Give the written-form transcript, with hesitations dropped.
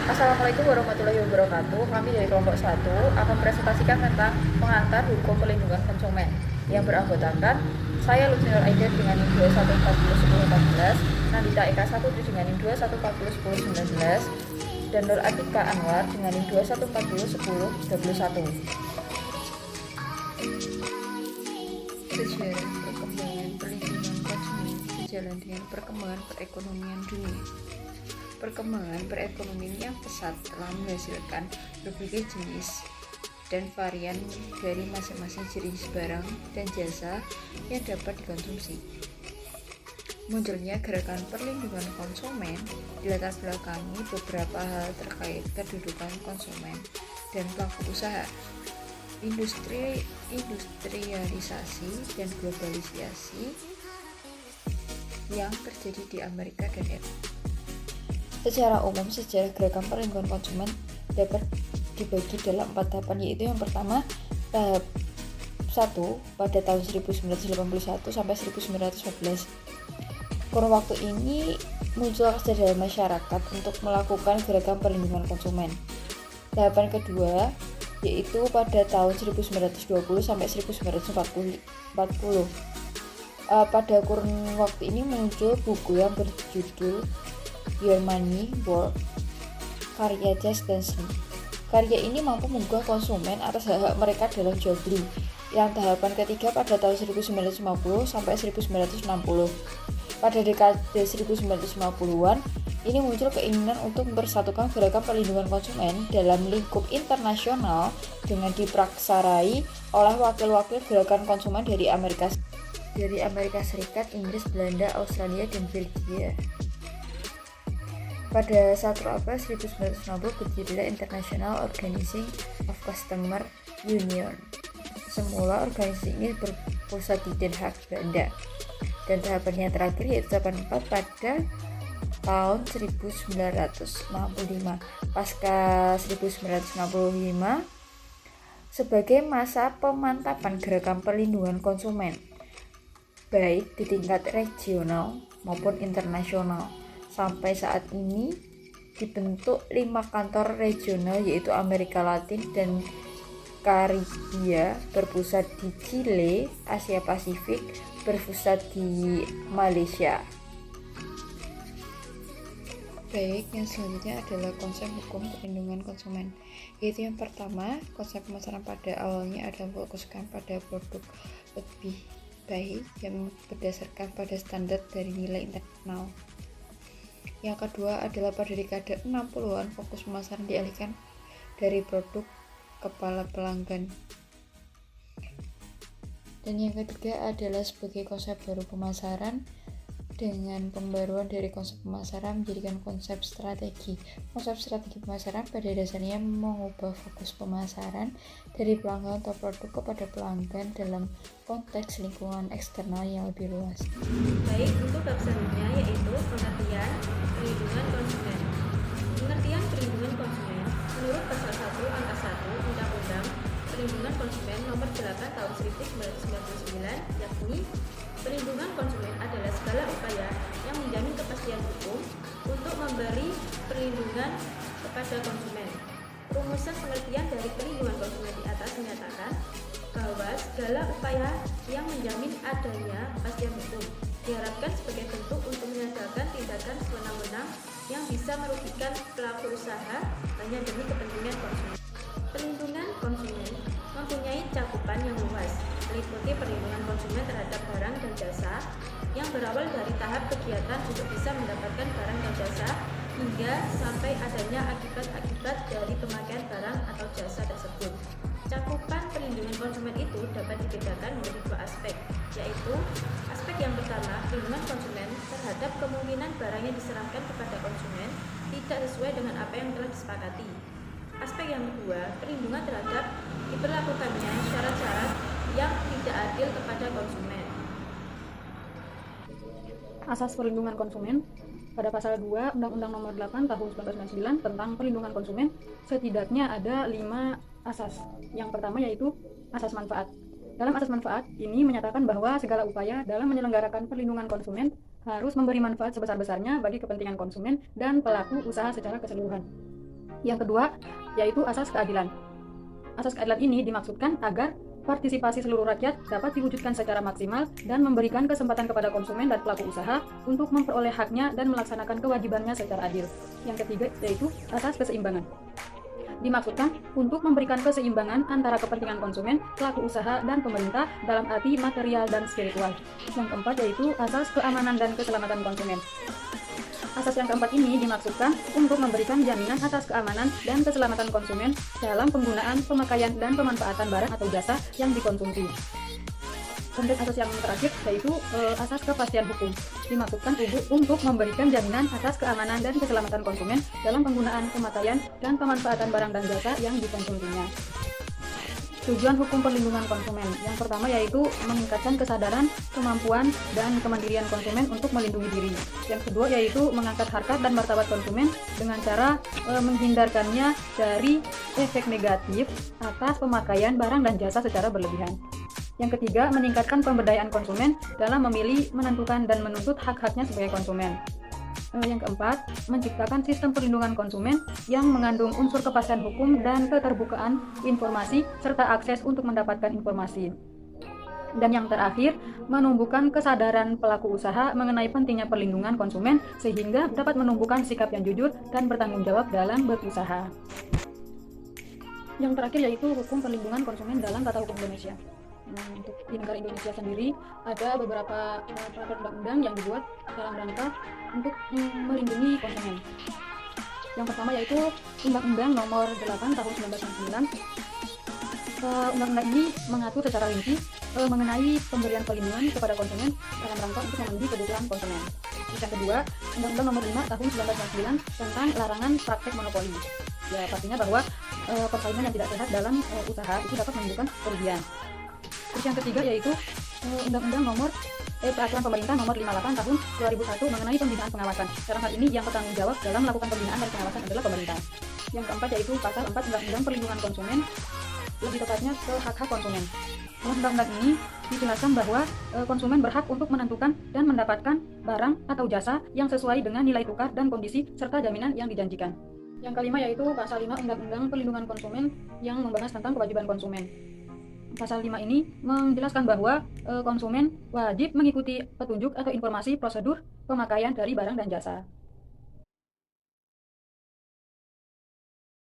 Assalamualaikum warahmatullahi wabarakatuh. Kami dari kelompok 1 akan presentasikan tentang pengantar hukum perlindungan konsumen yang beranggotakan saya Lutfinur Aida dengan NIM 21401014, Nandita Eka 17 dengan NIM 21401019, dan Nur Atika Anwar dengan NIM 21401021. Sejarah perkembangan perlindungan konsumen sejalan dengan perkembangan perekonomian dunia. Perkembangan perekonomian yang pesat telah menghasilkan berbagai jenis dan varian dari masing-masing jenis barang dan jasa yang dapat dikonsumsi. Munculnya gerakan perlindungan konsumen dilatar belakangi beberapa hal terkait kedudukan konsumen dan pelaku usaha, industrialisasi dan globalisasi yang terjadi di Amerika dan Eropa. Secara umum, sejarah gerakan perlindungan konsumen dapat dibagi dalam 4 tahapan, yaitu yang pertama, tahap 1 pada tahun 1981 sampai 1914. Kurun waktu ini muncul kesadaran masyarakat untuk melakukan gerakan perlindungan konsumen. Tahapan kedua yaitu pada tahun 1920 sampai 1940. Pada kurun waktu ini muncul buku yang berjudul Your Money Work, karya Just Dance. Karya ini mampu menggugah konsumen atas hak-hak mereka dalam jual beli. Yang tahapan ketiga pada tahun 1950 sampai 1960. Pada dekade 1950-an, ini muncul keinginan untuk mempersatukan gerakan perlindungan konsumen dalam lingkup internasional dengan dipraksarai oleh wakil-wakil gerakan konsumen dari Amerika Serikat, Inggris, Belanda, Australia, dan Belgia. Pada 1 April 1960 berdirilah International Organizing of Customer Union. Semula organisasi ini berpusat di Den Haag, Belanda. Dan tahapan yang terakhir yaitu tahapan 4 pada tahun 1965. Pasca 1965 sebagai masa pemantapan gerakan perlindungan konsumen, baik di tingkat regional maupun internasional. Sampai saat ini dibentuk 5 kantor regional, yaitu Amerika Latin dan Karibia berpusat di Chile, Asia Pasifik berpusat di Malaysia. Baik, yang selanjutnya adalah konsep hukum perlindungan konsumen, yaitu yang pertama, konsep pemasaran pada awalnya adalah fokuskan pada produk lebih baik yang berdasarkan pada standar dari nilai internasional. Yang kedua adalah pada dekade 60-an fokus pemasaran dialihkan dari produk kepala pelanggan. Dan yang ketiga adalah sebagai konsep baru pemasaran dengan pembaruan dari konsep pemasaran menjadikan konsep strategi. Konsep strategi pemasaran pada dasarnya mengubah fokus pemasaran dari pelanggan atau produk kepada pelanggan dalam konteks lingkungan eksternal yang lebih luas. Baik, untuk bab selanjutnya yaitu pengertian perlindungan konsumen. Pengertian perlindungan konsumen menurut pasal 1 angka 1 Undang-Undang Perlindungan Konsumen Nomor 8 Tahun 1999, yakni perlindungan konsumen adalah segala upaya yang menjamin kepastian hukum untuk memberi perlindungan kepada konsumen. Rumusan pengertian dari perlindungan konsumen di atas menyatakan bahwa segala upaya yang menjamin adanya kepastian hukum diharapkan sebagai bentuk untuk menyadarkan tindakan sewenang-wenang yang bisa merugikan pelaku usaha hanya demi kepentingan konsumen. Perlindungan konsumen mempunyai cakupan yang luas, meliputi perlindungan konsumen terhadap barang dan jasa yang berawal dari tahap kegiatan untuk bisa mendapatkan barang dan jasa hingga sampai adanya akibat-akibat dari pemakaian barang atau jasa tersebut. Cakupan perlindungan konsumen itu dapat dibedakan menjadi 2 aspek, yaitu aspek yang pertama, perlindungan konsumen terhadap kemungkinan barang yang diserahkan kepada konsumen tidak sesuai dengan apa yang telah disepakati. Aspek yang kedua, perlindungan terhadap diberlakukannya syarat-syarat yang tidak adil kepada konsumen. Asas perlindungan konsumen pada pasal 2 Undang-Undang Nomor 8 Tahun 1999 tentang perlindungan konsumen setidaknya ada 5 asas. Yang pertama yaitu asas manfaat. Dalam asas manfaat ini menyatakan bahwa segala upaya dalam menyelenggarakan perlindungan konsumen harus memberi manfaat sebesar-besarnya bagi kepentingan konsumen dan pelaku usaha secara keseluruhan. Yang kedua, yaitu asas keadilan. Asas keadilan ini dimaksudkan agar partisipasi seluruh rakyat dapat diwujudkan secara maksimal dan memberikan kesempatan kepada konsumen dan pelaku usaha untuk memperoleh haknya dan melaksanakan kewajibannya secara adil. Yang ketiga, yaitu asas keseimbangan. Dimaksudkan untuk memberikan keseimbangan antara kepentingan konsumen, pelaku usaha, dan pemerintah dalam arti material dan spiritual. Yang keempat, yaitu asas keamanan dan keselamatan konsumen. Asas yang keempat ini dimaksudkan untuk memberikan jaminan atas keamanan dan keselamatan konsumen dalam penggunaan, pemakaian, dan pemanfaatan barang atau jasa yang dikonsumsi. Kemudian asas yang terakhir yaitu asas kepastian hukum. Dimaksudkan untuk memberikan jaminan atas keamanan dan keselamatan konsumen dalam penggunaan, pemakaian, dan pemanfaatan barang dan jasa yang dikonsumsinya. Tujuan hukum perlindungan konsumen yang pertama yaitu meningkatkan kesadaran, kemampuan, dan kemandirian konsumen untuk melindungi diri. Yang kedua yaitu mengangkat harkat dan martabat konsumen dengan cara menghindarkannya dari efek negatif atas pemakaian barang dan jasa secara berlebihan. Yang ketiga, meningkatkan pemberdayaan konsumen dalam memilih, menentukan, dan menuntut hak-haknya sebagai konsumen. Yang keempat, menciptakan sistem perlindungan konsumen yang mengandung unsur kepastian hukum dan keterbukaan informasi serta akses untuk mendapatkan informasi. Dan yang terakhir, menumbuhkan kesadaran pelaku usaha mengenai pentingnya perlindungan konsumen sehingga dapat menumbuhkan sikap yang jujur dan bertanggung jawab dalam berusaha. Yang terakhir yaitu hukum perlindungan konsumen dalam tata hukum Indonesia. Untuk di negara Indonesia sendiri ada beberapa peraturan undang-undang yang dibuat dalam rangka untuk melindungi konsumen. Yang pertama yaitu Undang-Undang Nomor 8 Tahun 1999. Undang-undang ini mengatur secara rinci mengenai pemberian perlindungan kepada konsumen dalam rangka untuk memenuhi kebutuhan konsumen. Yang kedua, Undang-Undang Nomor 5 Tahun 1999 tentang larangan praktek monopoli. Ya, pastinya bahwa persaingan yang tidak sehat dalam usaha itu dapat menimbulkan kerugian. Terus yang ketiga yaitu Undang-Undang Peraturan Pemerintah Nomor 58 Tahun 2001 mengenai pembinaan pengawasan. Dalam hal ini yang bertanggung jawab dalam melakukan pembinaan dan pengawasan adalah pemerintah. Yang keempat yaitu Pasal 4 Undang-Undang Perlindungan Konsumen, lebih tepatnya ke hak-hak konsumen. Dalam undang-undang ini dijelaskan bahwa konsumen berhak untuk menentukan dan mendapatkan barang atau jasa yang sesuai dengan nilai tukar dan kondisi serta jaminan yang dijanjikan. Yang kelima yaitu Pasal 5 Undang-Undang Perlindungan Konsumen yang membahas tentang kewajiban konsumen. Pasal 5 ini menjelaskan bahwa konsumen wajib mengikuti petunjuk atau informasi prosedur pemakaian dari barang dan jasa.